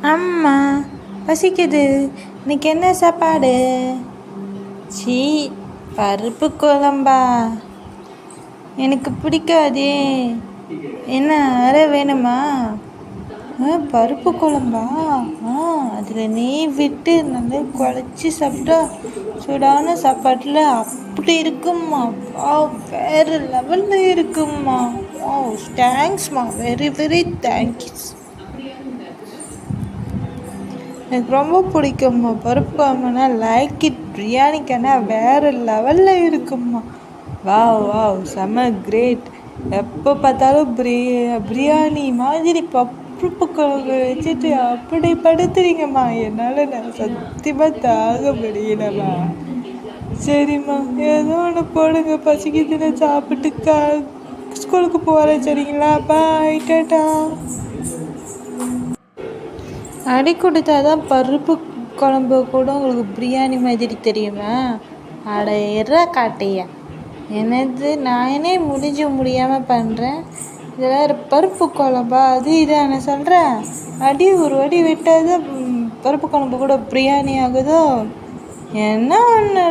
அம்மா பசிக்குது, இன்னைக்கு என்ன சாப்பாடு? சீ, பருப்பு குழம்பா? எனக்கு பிடிக்காதே. என்ன அரை வேணுமா? பருப்பு குழம்பா? அதில் நெய் விட்டு நல்லா குழச்சி சாப்பிட்டா சூடான சாப்பாட்டில் அப்படி இருக்கும்மா. வேறு லெவலில் இருக்கும்மா. தேங்க்ஸ்மா, வெரி வெரி தேங்க்ஸ். எனக்கு ரொம்ப பிடிக்கும்மா பருப்பு குழம்புனா. Like it. பிரியாணிக்கானா வேறு லெவலில் இருக்கும்மா. வாவ் செம்ம கிரேட். எப்போ பார்த்தாலும் பிரியாணி மாதிரி பருப்பு குழம்பு வச்சுட்டு அப்படி படுத்துறீங்கம்மா. நான் சத்தியமாக தாங்க முடியலம்மா. சரிம்மா, ஏதோ ஒன்று போடுங்க, பசிக்குதுன்னு சாப்பிட்டு ஸ்கூலுக்கு போகிறேன். சரிங்களா? பாய், டாட்டா. அடி கொடுத்தாதான் பருப்பு குழம்பு கூட உங்களுக்கு பிரியாணி மாதிரி தெரியுமா? அட எற காட்டையா. என்னது, நானே முடியாமல் பண்ணுறேன், இதில் பருப்பு குழம்பா? அது இதான சொல்கிறேன். அடி ஒரு அடி விட்டாத பருப்பு குழம்பு கூட பிரியாணி ஆகுதோ? என்ன ஒன்று?